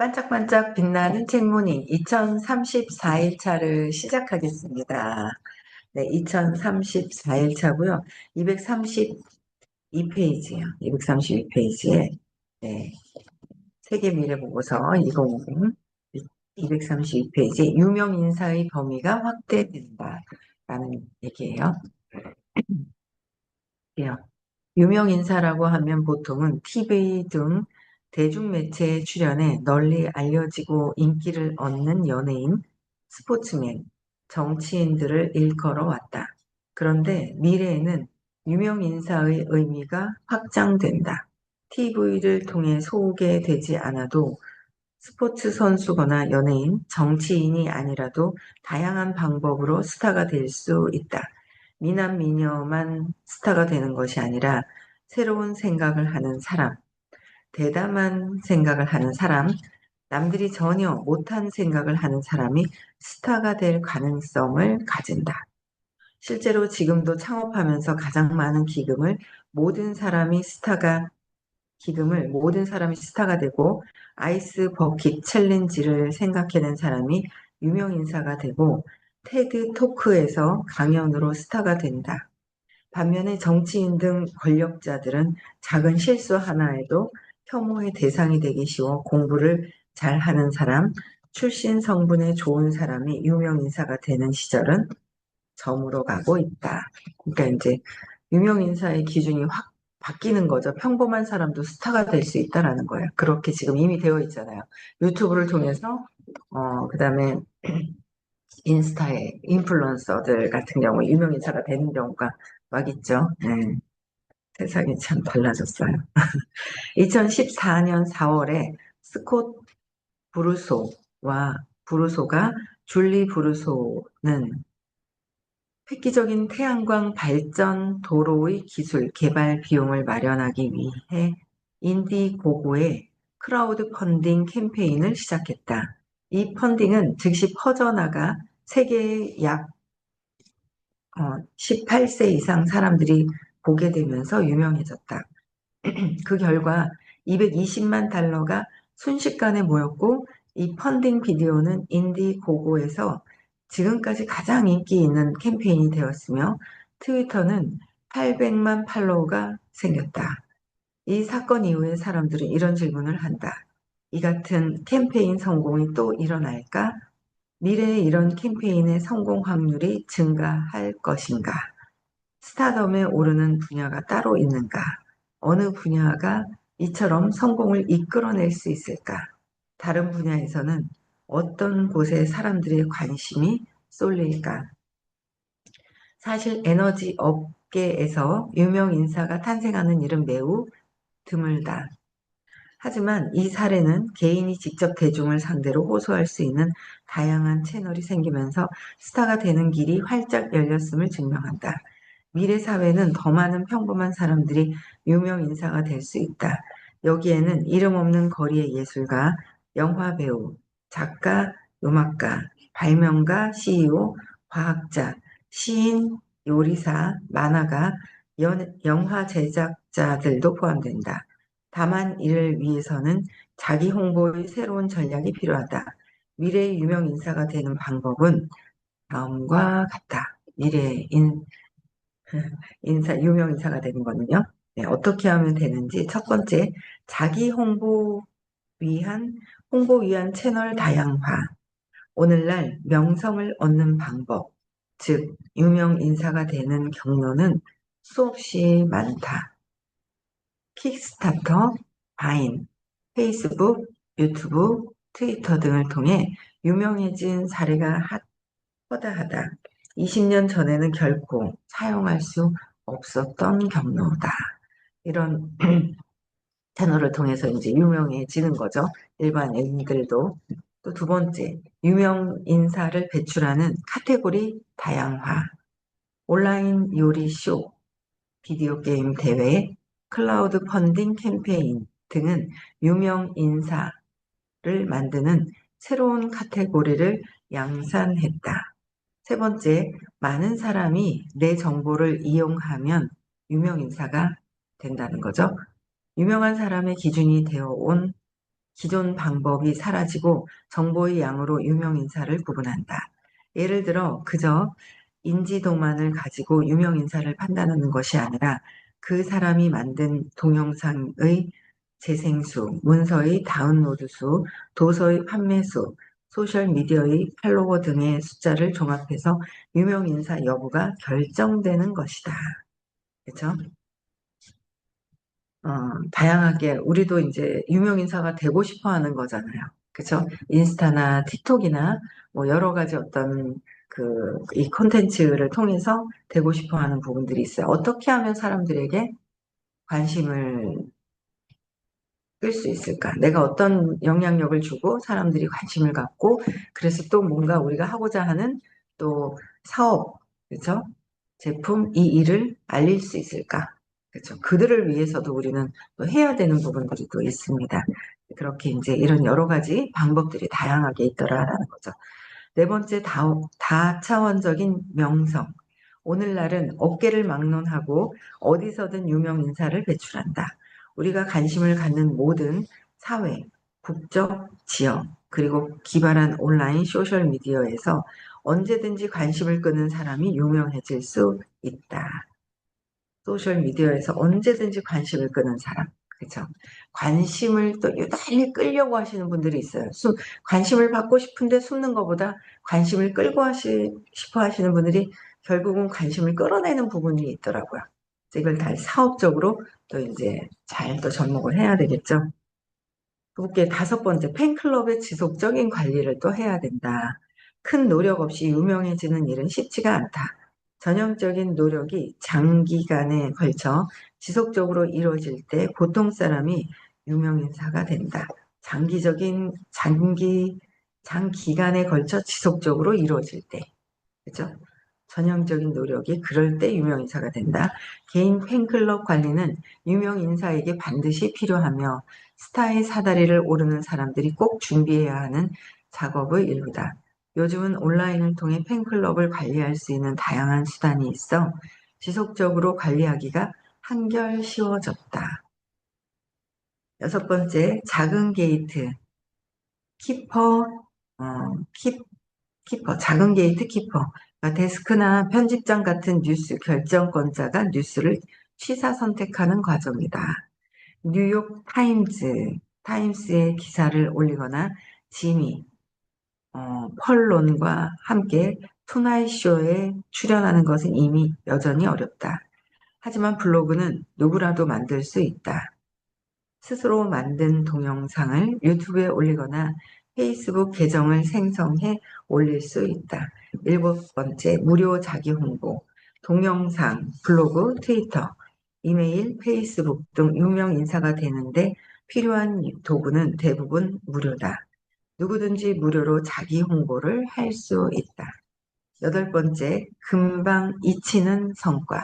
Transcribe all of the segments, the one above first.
반짝반짝 빛나는 책무늬 2034일차를 시작하겠습니다. 네, 2034일차고요. 232페이지요. 232페이지에 네, 세계미래보고서 2050 232페이지 유명 인사의 범위가 확대된다 라는 얘기예요. 예. 유명 인사라고 하면 보통은 TV 등 대중매체에 출연해 널리 알려지고 인기를 얻는 연예인, 스포츠맨, 정치인들을 일컬어 왔다. 그런데 미래에는 유명 인사의 의미가 확장된다. TV를 통해 소개되지 않아도 스포츠 선수거나 연예인, 정치인이 아니라도 다양한 방법으로 스타가 될 수 있다. 미남, 미녀만 스타가 되는 것이 아니라 새로운 생각을 하는 사람, 대담한 생각을 하는 사람, 남들이 전혀 못한 생각을 하는 사람이 스타가 될 가능성을 가진다. 실제로 지금도 창업하면서 가장 많은 모든 사람이 스타가 되고 아이스 버킷 챌린지를 생각해낸 사람이 유명 인사가 되고 테드 토크에서 강연으로 스타가 된다. 반면에 정치인 등 권력자들은 작은 실수 하나에도 혐오의 대상이 되기 쉬워 공부를 잘하는 사람, 출신 성분의 좋은 사람이 유명 인사가 되는 시절은 점으로 가고 있다. 그러니까 이제 유명 인사의 기준이 확 바뀌는 거죠. 평범한 사람도 스타가 될 수 있다라는 거예요. 그렇게 지금 이미 되어 있잖아요. 유튜브를 통해서 그다음에 인스타에 인플루언서들 같은 경우 유명 인사가 되는 경우가 막 있죠. 네, 세상이 참 달라졌어요. 2014년 4월에 스콧 브루소가 줄리 브루소는 획기적인 태양광 발전 도로의 기술 개발 비용을 마련하기 위해 인디고고의 크라우드 펀딩 캠페인을 시작했다. 이 펀딩은 즉시 퍼져나가 세계의 약 18세 이상 사람들이 보게 되면서 유명해졌다. 그 결과 220만 달러가 순식간에 모였고 이 펀딩 비디오는 인디고고에서 지금까지 가장 인기 있는 캠페인이 되었으며 트위터는 800만 팔로워가 생겼다. 이 사건 이후에 사람들은 이런 질문을 한다. 이 같은 캠페인 성공이 또 일어날까? 미래에 이런 캠페인의 성공 확률이 증가할 것인가? 스타덤에 오르는 분야가 따로 있는가? 어느 분야가 이처럼 성공을 이끌어낼 수 있을까? 다른 분야에서는 어떤 곳에 사람들의 관심이 쏠릴까? 사실 에너지 업계에서 유명 인사가 탄생하는 일은 매우 드물다. 하지만 이 사례는 개인이 직접 대중을 상대로 호소할 수 있는 다양한 채널이 생기면서 스타가 되는 길이 활짝 열렸음을 증명한다. 미래 사회는 더 많은 평범한 사람들이 유명 인사가 될 수 있다. 여기에는 이름 없는 거리의 예술가, 영화 배우, 작가, 음악가, 발명가, CEO, 과학자, 시인, 요리사, 만화가, 영화 제작자들도 포함된다. 다만 이를 위해서는 자기 홍보의 새로운 전략이 필요하다. 미래의 유명 인사가 되는 방법은 다음과 같다. 유명 인사가 되는 거는요. 네, 어떻게 하면 되는지 첫 번째, 자기 홍보 위한 채널 다양화. 오늘날 명성을 얻는 방법, 즉 유명 인사가 되는 경로는 수없이 많다. 킥스타터, 바인, 페이스북, 유튜브, 트위터 등을 통해 유명해진 사례가 허다하다. 20년 전에는 결코 사용할 수 없었던 경로다. 이런 채널을 통해서 이제 유명해지는 거죠. 일반인들도. 또 두 번째, 유명 인사를 배출하는 카테고리 다양화. 온라인 요리 쇼, 비디오 게임 대회, 클라우드 펀딩 캠페인 등은 유명 인사를 만드는 새로운 카테고리를 양산했다. 세 번째, 많은 사람이 내 정보를 이용하면 유명 인사가 된다는 거죠. 유명한 사람의 기준이 되어 온 기존 방법이 사라지고 정보의 양으로 유명인사를 구분한다. 예를 들어 그저 인지도만을 가지고 유명인사를 판단하는 것이 아니라 그 사람이 만든 동영상의 재생수, 문서의 다운로드 수, 도서의 판매 수, 소셜미디어의 팔로워 등의 숫자를 종합해서 유명인사 여부가 결정되는 것이다. 그렇죠? 다양하게 우리도 이제 유명인사가 되고 싶어 하는 거잖아요. 그쵸? 인스타나 틱톡이나 뭐 여러 가지 어떤 이 콘텐츠를 통해서 되고 싶어 하는 부분들이 있어요. 어떻게 하면 사람들에게 관심을 끌 수 있을까? 내가 어떤 영향력을 주고 사람들이 관심을 갖고 그래서 또 뭔가 우리가 하고자 하는 또 사업, 그죠? 제품, 이 일을 알릴 수 있을까? 그렇죠. 그들을 위해서도 우리는 또 해야 되는 부분들이 또 있습니다. 그렇게 이제 이런 여러 가지 방법들이 다양하게 있더라라는 거죠. 네 번째, 다차원적인 명성. 오늘날은 어깨를 막론하고 어디서든 유명 인사를 배출한다. 우리가 관심을 갖는 모든 사회, 국적, 지역, 그리고 기발한 온라인 소셜 미디어에서 언제든지 관심을 끄는 사람이 유명해질 수 있다. 소셜 미디어에서 언제든지 관심을 끄는 사람. 그렇죠. 관심을 또 유달리 끌려고 하시는 분들이 있어요. 관심을 받고 싶은데 숨는 것보다 관심을 끌고 싶어 하시는 분들이 결국은 관심을 끌어내는 부분이 있더라고요. 이걸 다 사업적으로 또 이제 잘 또 접목을 해야 되겠죠. 그게 다섯 번째, 팬클럽의 지속적인 관리를 또 해야 된다. 큰 노력 없이 유명해지는 일은 쉽지가 않다. 전형적인 노력이 장기간에 걸쳐 지속적으로 이루어질 때 보통 사람이 유명인사가 된다. 장기간에 걸쳐 지속적으로 이루어질 때. 그죠? 전형적인 노력이 그럴 때 유명인사가 된다. 개인 팬클럽 관리는 유명인사에게 반드시 필요하며 스타의 사다리를 오르는 사람들이 꼭 준비해야 하는 작업의 일부다. 요즘은 온라인을 통해 팬클럽을 관리할 수 있는 다양한 수단이 있어 지속적으로 관리하기가 한결 쉬워졌다. 여섯 번째, 작은 게이트, 키퍼, 어, 키퍼, 작은 게이트 키퍼. 그러니까 데스크나 편집장 같은 뉴스 결정권자가 뉴스를 취사 선택하는 과정이다. 뉴욕 타임스에 기사를 올리거나 지미, 펄론과 함께 투나잇 쇼에 출연하는 것은 이미 여전히 어렵다. 하지만 블로그는 누구라도 만들 수 있다. 스스로 만든 동영상을 유튜브에 올리거나 페이스북 계정을 생성해 올릴 수 있다. 일곱 번째, 무료 자기 홍보. 동영상, 블로그, 트위터, 이메일, 페이스북 등 유명 인사가 되는데 필요한 도구는 대부분 무료다. 누구든지 무료로 자기 홍보를 할 수 있다. 여덟 번째, 금방 잊히는 성과.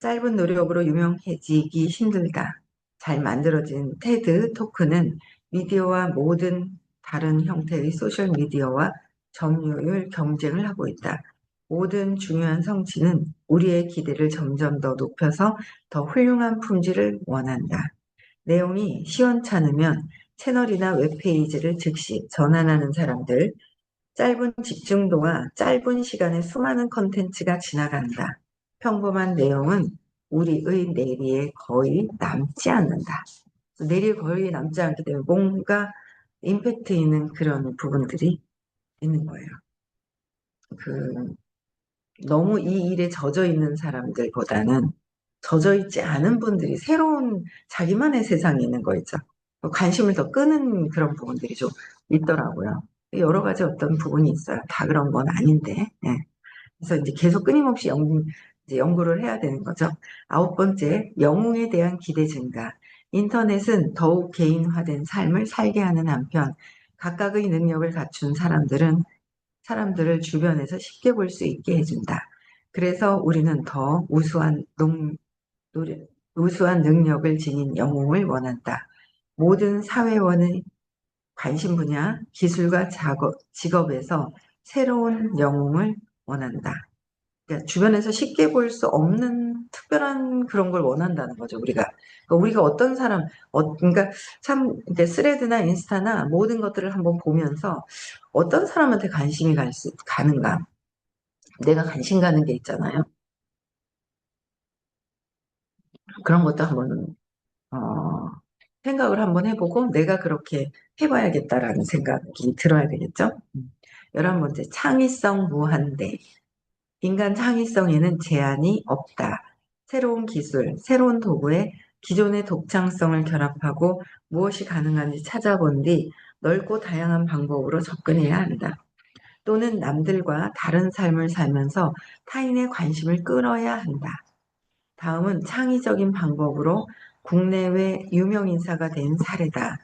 짧은 노력으로 유명해지기 힘들다. 잘 만들어진 테드 토크는 미디어와 모든 다른 형태의 소셜미디어와 점유율 경쟁을 하고 있다. 모든 중요한 성취는 우리의 기대를 점점 더 높여서 더 훌륭한 품질을 원한다. 내용이 시원찮으면 채널이나 웹페이지를 즉시 전환하는 사람들, 짧은 집중도와 짧은 시간에 수많은 컨텐츠가 지나간다. 평범한 내용은 우리의 뇌리에 거의 남지 않는다. 뇌리에 거의 남지 않기 때문에 뭔가 임팩트 있는 그런 부분들이 있는 거예요. 너무 이 일에 젖어 있는 사람들보다는 젖어 있지 않은 분들이 새로운 자기만의 세상이 있는 거 있죠. 관심을 더 끄는 그런 부분들이 좀 있더라고요. 여러 가지 어떤 부분이 있어요. 다 그런 건 아닌데. 예. 그래서 이제 계속 끊임없이 이제 연구를 해야 되는 거죠. 아홉 번째, 영웅에 대한 기대 증가. 인터넷은 더욱 개인화된 삶을 살게 하는 한편 각각의 능력을 갖춘 사람들을 주변에서 쉽게 볼 수 있게 해준다. 그래서 우리는 더 우수한 능력을 지닌 영웅을 원한다. 모든 사회원의 관심 분야, 기술과 직업에서 새로운 영웅을 원한다. 그러니까 주변에서 쉽게 볼 수 없는 특별한 그런 걸 원한다는 거죠, 우리가. 그러니까 우리가 어떤 사람, 그러니까 참, 이제 스레드나 인스타나 모든 것들을 한번 보면서 어떤 사람한테 관심이 가는가. 내가 관심 가는 게 있잖아요. 그런 것도 한번, 어, 생각을 한번 해보고 내가 그렇게 해봐야겠다라는 생각이 들어야 되겠죠. 11번째, 창의성 무한대. 인간 창의성에는 제한이 없다. 새로운 기술, 새로운 도구에 기존의 독창성을 결합하고 무엇이 가능한지 찾아본 뒤 넓고 다양한 방법으로 접근해야 한다. 또는 남들과 다른 삶을 살면서 타인의 관심을 끌어야 한다. 다음은 창의적인 방법으로 국내외 유명인사가 된 사례다.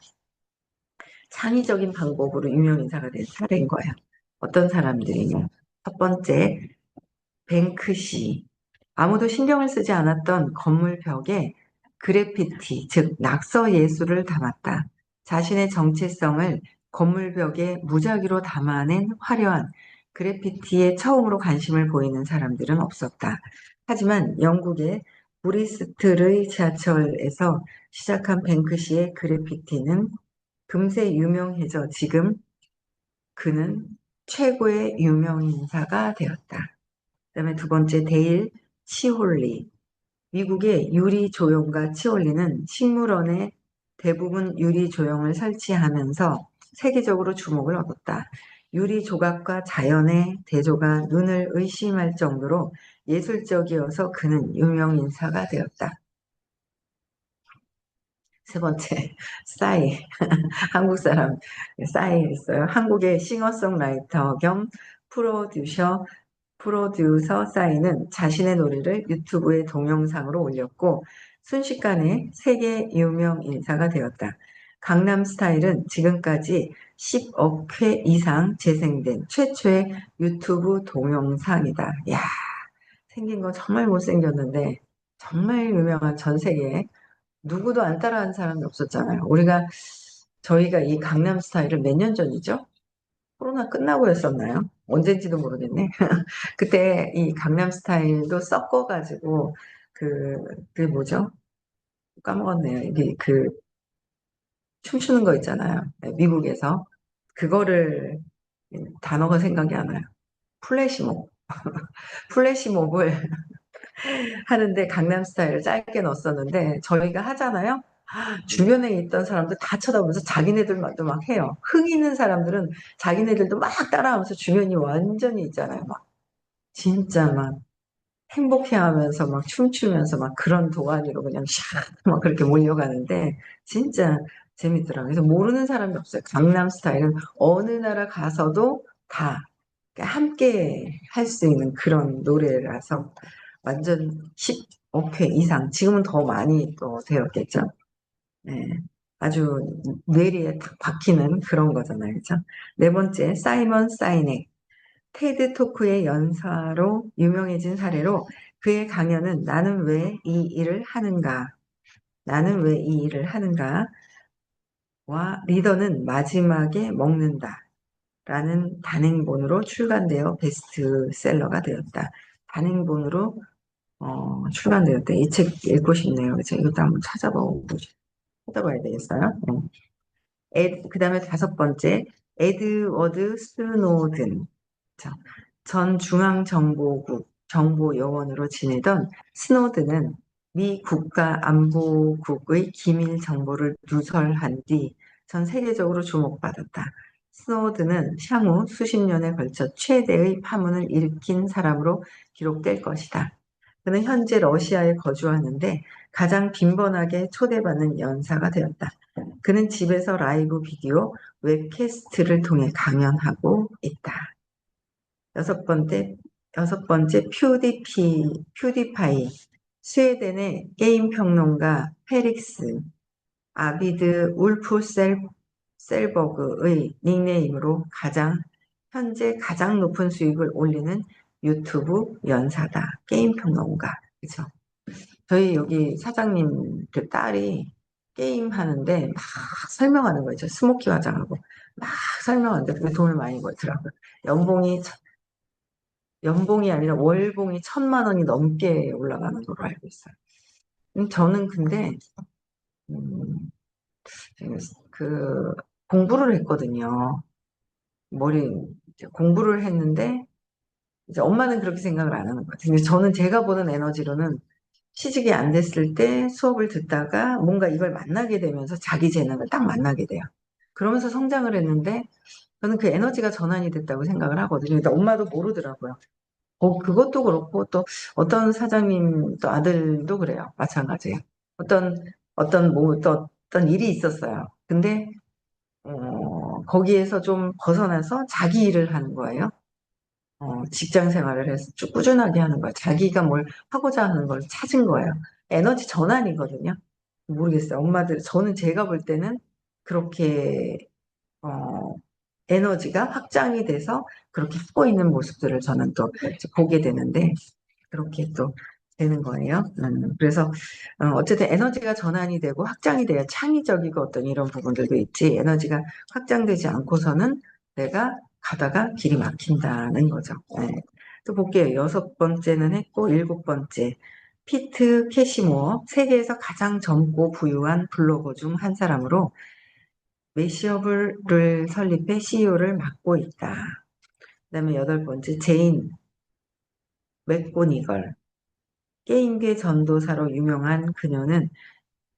창의적인 방법으로 유명인사가 된 사례인 거야. 어떤 사람들이냐. 첫 번째, 뱅크시. 아무도 신경을 쓰지 않았던 건물 벽에 그래피티, 즉 낙서 예술을 담았다. 자신의 정체성을 건물 벽에 무작위로 담아낸 화려한 그래피티에 처음으로 관심을 보이는 사람들은 없었다. 하지만 영국의 브리스틀의 지하철에서 시작한 뱅크시의 그래피티는 금세 유명해져 지금 그는 최고의 유명인사가 되었다. 그다음에 두 번째 데일 치홀리. 미국의 유리 조형가 치홀리는 식물원에 대부분 유리 조형을 설치하면서 세계적으로 주목을 얻었다. 유리 조각과 자연의 대조가 눈을 의심할 정도로 예술적이어서 그는 유명 인사가 되었다. 세 번째, 싸이. 한국 사람 싸이 있어요. 한국의 싱어송라이터 겸 프로듀서 싸이는 자신의 노래를 유튜브에 동영상으로 올렸고 순식간에 세계 유명 인사가 되었다. 강남 스타일은 지금까지 10억 회 이상 재생된 최초의 유튜브 동영상이다. 야, 생긴 건 정말 못생겼는데 정말 유명한 전 세계에 누구도 안 따라하는 사람이 없었잖아요. 저희가 이 강남 스타일을 몇 년 전이죠? 코로나 끝나고 였었나요? 언젠지도 모르겠네. 그때 이 강남 스타일도 섞어가지고 그게 뭐죠? 까먹었네요. 이게 춤추는 거 있잖아요. 네, 미국에서 그거를 단어가 생각이 안 나요. 플래시몹. 플래시몹을 하는데 강남 스타일을 짧게 넣었었는데 저희가 하잖아요. 주변에 있던 사람들 다 쳐다보면서 자기네들도 막 해요. 흥 있는 사람들은 자기네들도 막 따라하면서 주변이 완전히 있잖아요. 막 진짜 막 행복해하면서 막 춤추면서 막 그런 도가니로 그냥 샥막 그렇게 몰려가는데 진짜 재밌더라고요. 그래서 모르는 사람이 없어요. 강남 스타일은 어느 나라 가서도 다 함께 할 수 있는 그런 노래라서 완전 10억 회 이상, 지금은 더 많이 또 되었겠죠. 네. 아주 뇌리에 탁 박히는 그런 거잖아요. 그죠? 네 번째, 사이먼 사이넥. 테드 토크의 연사로 유명해진 사례로 그의 강연은 나는 왜 이 일을 하는가? 나는 왜 이 일을 하는가? 와, 리더는 마지막에 먹는다. 라는 단행본으로 출간되어 베스트셀러가 되었다. 단행본으로 출간되었대. 이 책 읽고 싶네요. 그래서 이것도 한번 찾아봐야 되겠어요. 그 다음에 다섯 번째, 에드워드 스노든. 자, 전 중앙정보국 정보요원으로 지내던 스노든은 미 국가안보국의 기밀 정보를 누설한 뒤 전 세계적으로 주목받았다. 스노든은 향후 수십 년에 걸쳐 최대의 파문을 일으킨 사람으로 기록될 것이다. 그는 현재 러시아에 거주하는데 가장 빈번하게 초대받는 연사가 되었다. 그는 집에서 라이브 비디오 웹캐스트를 통해 강연하고 있다. 여섯 번째, 여섯 번째 퓨디파이. 스웨덴의 게임 평론가 페릭스 아비드 셀버그의 닉네임으로 현재 가장 높은 수익을 올리는 유튜브 연사다. 게임 평론가. 그죠? 저희 여기 사장님 그 딸이 게임 하는데 막 설명하는 거죠. 스모키 화장하고 막 설명하는데 그게 돈을 많이 벌더라고요. 연봉이 연봉이 아니라 월봉이 1,000만 원이 넘게 올라가는 걸로 알고 있어요. 저는 근데 음, 그 공부를 했거든요. 머리 이제 공부를 했는데 이제 엄마는 그렇게 생각을 안 하는 것 같아요. 근데 저는 제가 보는 에너지로는 취직이 안 됐을 때 수업을 듣다가 뭔가 이걸 만나게 되면서 자기 재능을 딱 만나게 돼요. 그러면서 성장을 했는데 저는 그 에너지가 전환이 됐다고 생각을 하거든요. 근데 엄마도 모르더라고요. 그것도 그렇고 또 어떤 사장님 또 아들도 그래요. 마찬가지예요. 어떤 뭐 또 어떤 일이 있었어요. 근데 거기에서 좀 벗어나서 자기 일을 하는 거예요. 직장 생활을 해서 쭉 꾸준하게 하는 거예요. 자기가 뭘 하고자 하는 걸 찾은 거예요. 에너지 전환이거든요. 모르겠어요. 엄마들, 저는 제가 볼 때는 그렇게, 어, 에너지가 확장이 돼서 그렇게 하고 있는 모습들을 저는 또 이제 보게 되는데, 그렇게 또 되는 거예요. 그래서 어쨌든 에너지가 전환이 되고 확장이 돼야 창의적이고 어떤 이런 부분들도 있지 에너지가 확장되지 않고서는 내가 가다가 길이 막힌다는 거죠. 네. 또 볼게요. 6번째는 했고 7번째 피트 캐시모어 세계에서 가장 젊고 부유한 블로거 중 한 사람으로 메시어블을 설립해 CEO를 맡고 있다. 그다음에 8번째 제인 맥고니걸 게임계 전도사로 유명한 그녀는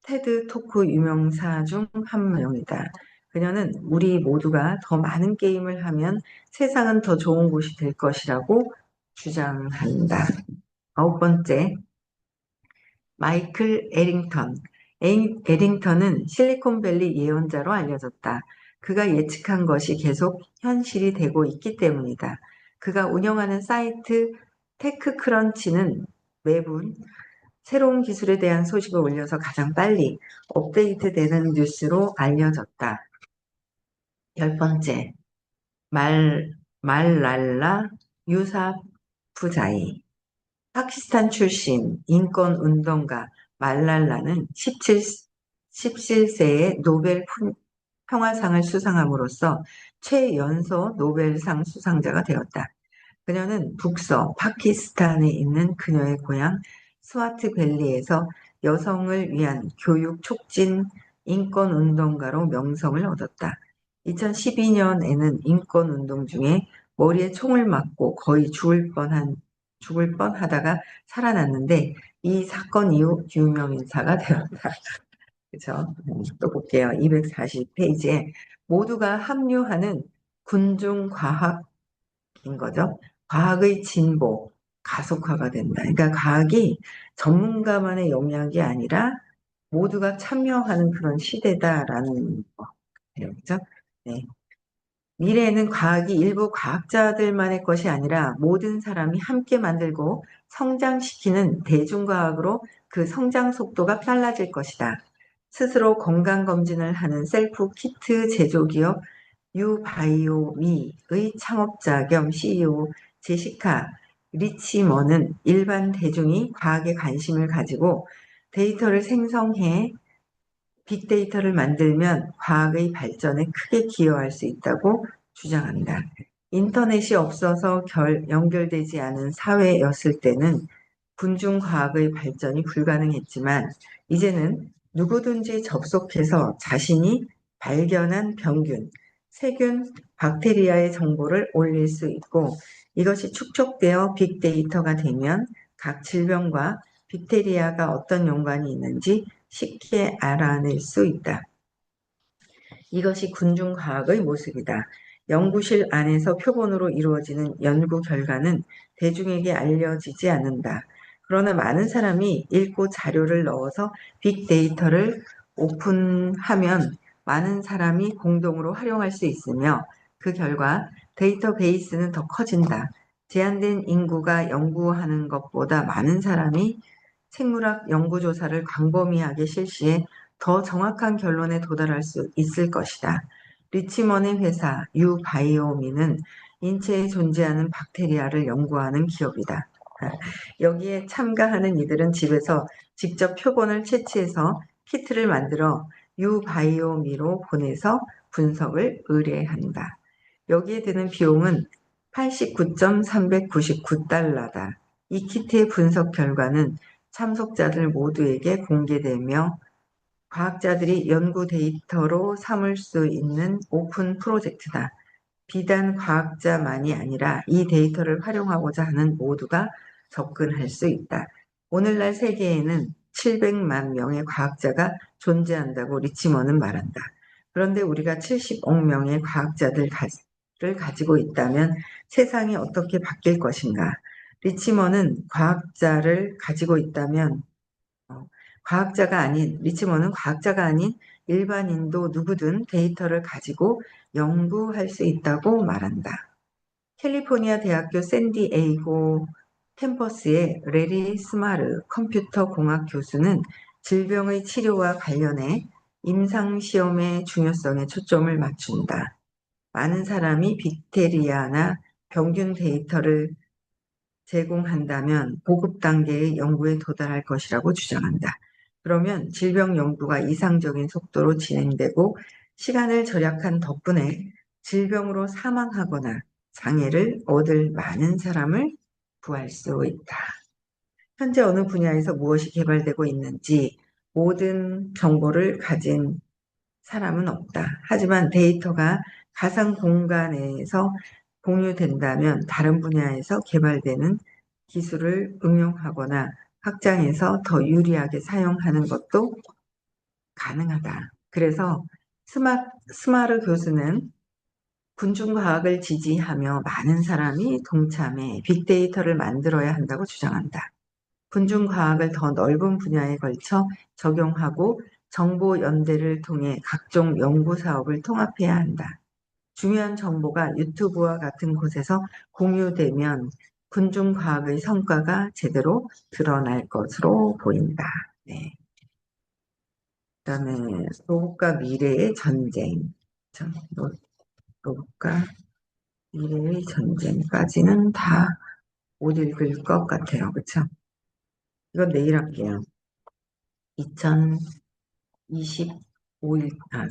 테드 토크 유명사 중 한 명이다. 그녀는 우리 모두가 더 많은 게임을 하면 세상은 더 좋은 곳이 될 것이라고 주장한다. 9번째, 마이클 에링턴. 에링턴은 실리콘밸리 예언자로 알려졌다. 그가 예측한 것이 계속 현실이 되고 있기 때문이다. 그가 운영하는 사이트 테크크런치는 매분 새로운 기술에 대한 소식을 올려서 가장 빨리 업데이트되는 뉴스로 알려졌다. 10번째, 말랄라 유사프자이. 파키스탄 출신 인권운동가 말랄라는 17세에 노벨 평화상을 수상함으로써 최연소 노벨상 수상자가 되었다. 그녀는 북서 파키스탄에 있는 그녀의 고향 스와트밸리에서 여성을 위한 교육 촉진 인권운동가로 명성을 얻었다. 2012년에는 인권운동 중에 머리에 총을 맞고 거의 죽을 뻔하다가 살아났는데 이 사건 이후 유명인사가 되었다. 그죠? 또 볼게요. 240페이지에 모두가 합류하는 군중과학 인 거죠. 과학의 진보, 가속화가 된다. 그러니까 과학이 전문가만의 영역이 아니라 모두가 참여하는 그런 시대다라는 거. 그죠? 네. 미래에는 과학이 일부 과학자들만의 것이 아니라 모든 사람이 함께 만들고 성장시키는 대중과학으로 그 성장 속도가 빨라질 것이다. 스스로 건강검진을 하는 셀프 키트 제조기업 유바이오미의 창업자 겸 CEO 제시카 리치먼은 일반 대중이 과학에 관심을 가지고 데이터를 생성해 빅데이터를 만들면 과학의 발전에 크게 기여할 수 있다고 주장한다. 인터넷이 없어서 연결되지 않은 사회였을 때는 군중과학의 발전이 불가능했지만 이제는 누구든지 접속해서 자신이 발견한 병균, 세균, 박테리아의 정보를 올릴 수 있고 이것이 축적되어 빅데이터가 되면 각 질병과 빅테리아가 어떤 연관이 있는지 쉽게 알아낼 수 있다. 이것이 군중과학의 모습이다. 연구실 안에서 표본으로 이루어지는 연구 결과는 대중에게 알려지지 않는다. 그러나 많은 사람이 읽고 자료를 넣어서 빅데이터를 오픈하면 많은 사람이 공동으로 활용할 수 있으며 그 결과 데이터베이스는 더 커진다. 제한된 인구가 연구하는 것보다 많은 사람이 생물학 연구조사를 광범위하게 실시해 더 정확한 결론에 도달할 수 있을 것이다. 리치먼의 회사 유바이오미는 인체에 존재하는 박테리아를 연구하는 기업이다. 여기에 참가하는 이들은 집에서 직접 표본을 채취해서 키트를 만들어 유바이오미로 보내서 분석을 의뢰한다. 여기에 드는 비용은 $89,399. 이 키트의 분석 결과는 참석자들 모두에게 공개되며 과학자들이 연구 데이터로 삼을 수 있는 오픈 프로젝트다. 비단 과학자만이 아니라 이 데이터를 활용하고자 하는 모두가 접근할 수 있다. 오늘날 세계에는 700만 명의 과학자가 존재한다고 리치먼은 말한다. 그런데 우리가 70억 명의 과학자들을 가지고 있다면 세상이 어떻게 바뀔 것인가? 리치먼은 과학자를 가지고 있다면 리치먼은 과학자가 아닌 일반인도 누구든 데이터를 가지고 연구할 수 있다고 말한다. 캘리포니아 대학교 샌디에이고 캠퍼스의 레리 스마르 컴퓨터 공학 교수는 질병의 치료와 관련해 임상시험의 중요성에 초점을 맞춘다. 많은 사람이 빅테리아나 병균 데이터를 제공한다면 보급 단계의 연구에 도달할 것이라고 주장한다. 그러면 질병 연구가 이상적인 속도로 진행되고 시간을 절약한 덕분에 질병으로 사망하거나 장애를 얻을 많은 사람을 구할 수 있다. 현재 어느 분야에서 무엇이 개발되고 있는지 모든 정보를 가진 사람은 없다. 하지만 데이터가 가상 공간에서 공유된다면 다른 분야에서 개발되는 기술을 응용하거나 확장해서 더 유리하게 사용하는 것도 가능하다. 그래서 스마르 교수는 군중과학을 지지하며 많은 사람이 동참해 빅데이터를 만들어야 한다고 주장한다. 군중과학을 더 넓은 분야에 걸쳐 적용하고 정보 연대를 통해 각종 연구 사업을 통합해야 한다. 중요한 정보가 유튜브와 같은 곳에서 공유되면 군중과학의 성과가 제대로 드러날 것으로 보인다. 네. 그다음에 로봇과 미래의 전쟁. 로봇과 미래의 전쟁까지는 다 못 읽을 것 같아요. 그쵸? 이건 내일 할게요. 2025일,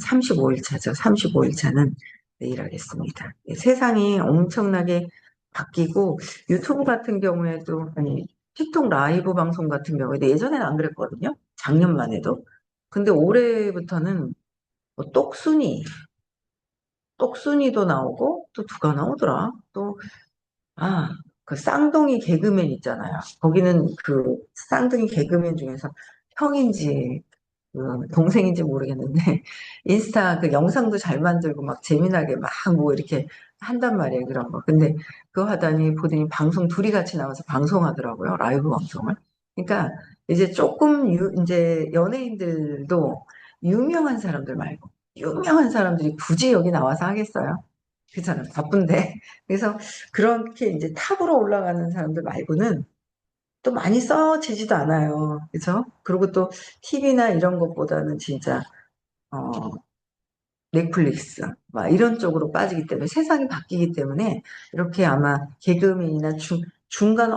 35일 차죠. 35일 차는 내일 하겠습니다. 예, 세상이 엄청나게 바뀌고 유튜브 같은 경우에도 아니 틱톡 라이브 방송 같은 경우에도 예전에는 안 그랬거든요. 작년만 해도. 근데 올해부터는 뭐 똑순이도 나오고 또 누가 나오더라. 또 그 쌍둥이 개그맨 있잖아요. 거기는 그 쌍둥이 개그맨 중에서 형인지 동생인지 모르겠는데 인스타 그 영상도 잘 만들고 막 재미나게 막 뭐 이렇게 한단 말이에요. 그런 거. 근데 그거 하다니 보더니 방송 둘이 같이 나와서 방송하더라고요. 라이브 방송을. 그러니까 이제 조금 이제 연예인들도 유명한 사람들 말고 유명한 사람들이 굳이 여기 나와서 하겠어요? 그렇잖아요. 바쁜데. 그래서 그렇게 이제 탑으로 올라가는 사람들 말고는 또 많이 써지지도 않아요. 그죠? 그리고 또 TV나 이런 것보다는 진짜, 어, 넷플릭스, 막 이런 쪽으로 빠지기 때문에 세상이 바뀌기 때문에 이렇게 아마 개그맨이나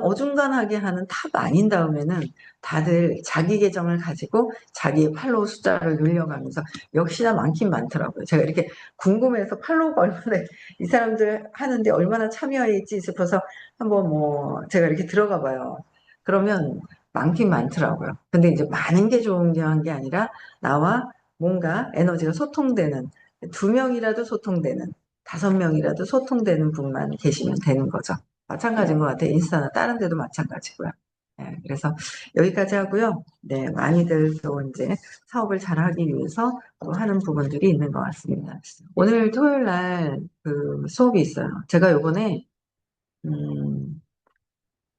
어중간하게 하는 탑 아닌 다음에는 다들 자기 계정을 가지고 자기의 팔로우 숫자를 늘려가면서 역시나 많긴 많더라고요. 제가 이렇게 궁금해서 팔로우가 얼마나 이 사람들 하는데 얼마나 참여했지 싶어서 한번 뭐 제가 이렇게 들어가 봐요. 그러면 많긴 많더라고요. 근데 이제 많은 게 좋은 게 아니라 나와 뭔가 에너지가 소통되는 2명이라도 소통되는, 5명이라도 소통되는 분만 계시면 되는 거죠. 마찬가지인 것 같아요. 인스타나 다른 데도 마찬가지고요. 네, 그래서 여기까지 하고요. 네, 많이들 또 이제 사업을 잘 하기 위해서 또 하는 부분들이 있는 것 같습니다. 오늘 토요일 날 그 수업이 있어요. 제가 요번에,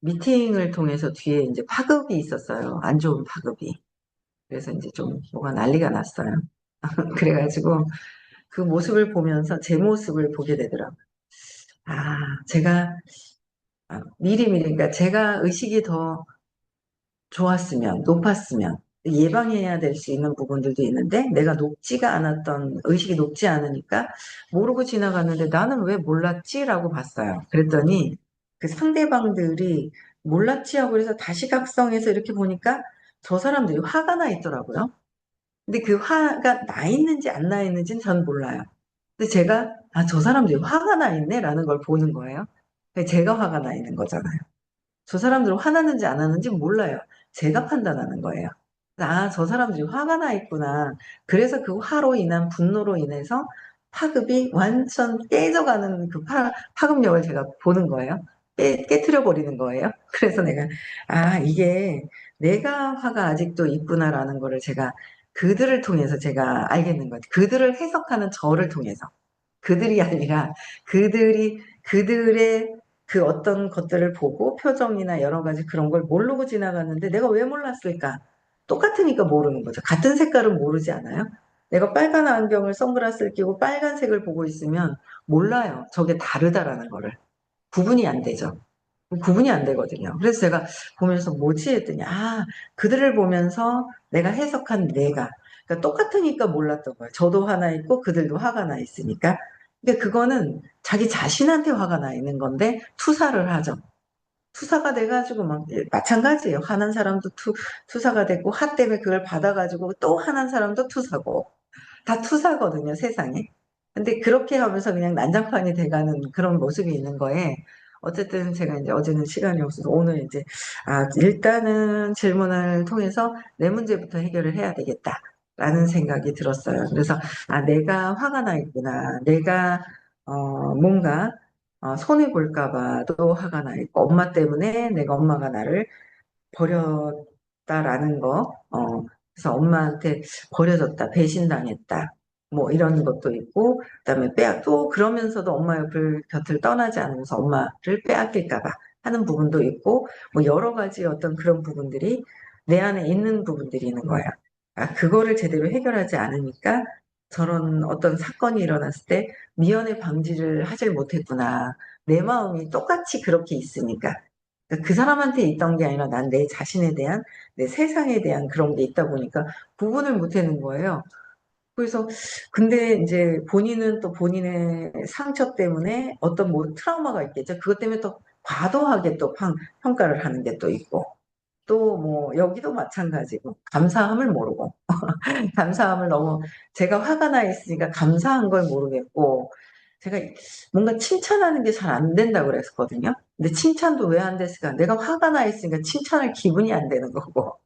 미팅을 통해서 뒤에 이제 파급이 있었어요. 안 좋은 파급이. 그래서 이제 좀 뭐가 난리가 났어요. 그래가지고 그 모습을 보면서 제 모습을 보게 되더라고요. 제가 미리미리, 그러니까 제가 의식이 더 좋았으면, 높았으면, 예방해야 될 수 있는 부분들도 있는데, 내가 의식이 높지 않으니까 모르고 지나갔는데 나는 왜 몰랐지? 라고 봤어요. 그랬더니 그 상대방들이 몰랐지 하고 그래서 다시 각성해서 이렇게 보니까 저 사람들이 화가 나 있더라고요. 근데 그 화가 나 있는지 안 나 있는지는 전 몰라요. 근데 제가, 저 사람들이 화가 나 있네? 라는 걸 보는 거예요. 제가 화가 나 있는 거잖아요. 저 사람들은 화났는지 안 화났는지 몰라요. 제가 판단하는 거예요. 아, 저 사람들이 화가 나 있구나. 그래서 그 화로 인한 분노로 인해서 파급이 완전 깨져가는 그 파급력을 제가 보는 거예요. 깨트려 버리는 거예요. 그래서 내가, 아, 이게 내가 화가 아직도 있구나라는 거를 제가 그들을 통해서 제가 알겠는 거예요. 그들을 해석하는 저를 통해서. 그들이 아니라 그들의 그 어떤 것들을 보고 표정이나 여러 가지 그런 걸 모르고 지나갔는데 내가 왜 몰랐을까? 똑같으니까 모르는 거죠. 같은 색깔은 모르지 않아요? 내가 빨간 안경을 선글라스를 끼고 빨간색을 보고 있으면 몰라요. 저게 다르다라는 거를. 구분이 안 되죠. 구분이 안 되거든요. 그래서 제가 보면서 뭐지 했더니, 아, 그들을 보면서 내가 해석한 내가. 그러니까 똑같으니까 몰랐던 거예요. 저도 화나 있고 그들도 화가 나 있으니까. 그러니까 그거는 자기 자신한테 화가 나 있는 건데 투사를 하죠. 투사가 돼가지고 막 마찬가지예요. 화난 사람도 투사가 됐고 화 때문에 그걸 받아가지고 또 화난 사람도 투사고 다 투사거든요, 세상에. 근데 그렇게 하면서 그냥 난장판이 돼가는 그런 모습이 있는 거에, 어쨌든 제가 이제 어제는 시간이 없어서 오늘 이제, 아, 일단은 질문을 통해서 내 문제부터 해결을 해야 되겠다라는 생각이 들었어요. 그래서, 아, 내가 화가 나 있구나. 내가, 뭔가, 손해 볼까 봐도 화가 나 있고, 엄마 때문에 내가 엄마가 나를 버렸다라는 거, 그래서 엄마한테 버려졌다, 배신당했다, 뭐 이런 것도 있고, 그다음에 또 그러면서도 엄마 옆을 곁을 떠나지 않으면서 엄마를 빼앗길까 봐 하는 부분도 있고, 뭐 여러 가지 어떤 그런 부분들이 내 안에 있는 부분들이 있는 거야. 아, 그거를 제대로 해결하지 않으니까 저런 어떤 사건이 일어났을 때 미연에 방지를 하질 못했구나. 내 마음이 똑같이 그렇게 있으니까. 그러니까 그 사람한테 있던 게 아니라 난 내 자신에 대한, 내 세상에 대한 그런 게 있다 보니까 구분을 못 하는 거예요. 그래서, 근데 이제 본인은 또 본인의 상처 때문에 어떤 뭐 트라우마가 있겠죠. 그것 때문에 또 과도하게 또 평가를 하는 게 또 있고. 또 뭐 여기도 마찬가지고 감사함을 모르고 감사함을 너무 제가 화가 나 있으니까 감사한 걸 모르겠고 제가 뭔가 칭찬하는 게 잘 안 된다고 그랬었거든요. 근데 칭찬도 왜 안 됐을까? 내가 화가 나 있으니까 칭찬할 기분이 안 되는 거고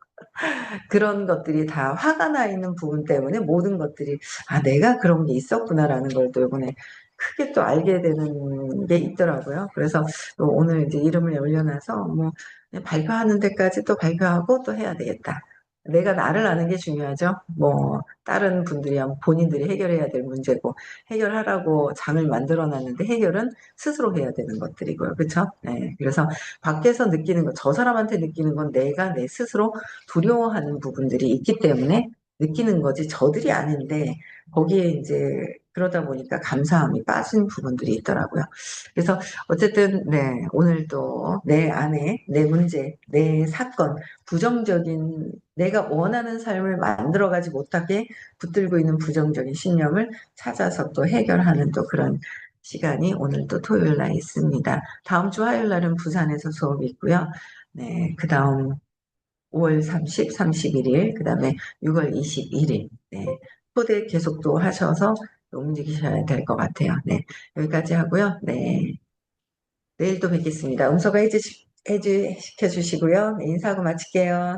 그런 것들이 다 화가 나 있는 부분 때문에 모든 것들이 아 내가 그런 게 있었구나라는 걸 또 이번에 크게 또 알게 되는 게 있더라고요. 그래서 또 오늘 이제 이름을 올려놔서 뭐 발표하는 데까지 또 발표하고 또 해야 되겠다. 내가 나를 아는 게 중요하죠. 뭐 다른 분들이야 본인들이 해결해야 될 문제고 해결하라고 장을 만들어 놨는데 해결은 스스로 해야 되는 것들이고요. 그렇죠? 네. 그래서 밖에서 느끼는 거, 저 사람한테 느끼는 건 내가 내 스스로 두려워하는 부분들이 있기 때문에 느끼는 거지 저들이 아닌데 거기에 이제 그러다 보니까 감사함이 빠진 부분들이 있더라고요. 그래서 어쨌든 네 오늘도 내 안에 내 문제, 내 사건, 부정적인 내가 원하는 삶을 만들어가지 못하게 붙들고 있는 부정적인 신념을 찾아서 또 해결하는 또 그런 시간이 오늘 또 토요일 날 있습니다. 다음 주 화요일 날은 부산에서 수업이 있고요. 네, 그 다음 5월 30, 31일, 그 다음에 6월 21일, 네. 초대 계속 또 하셔서 움직이셔야 될 것 같아요. 네. 여기까지 하고요. 네. 내일 또 뵙겠습니다. 음소거 시켜주시고요. 네, 인사하고 마칠게요.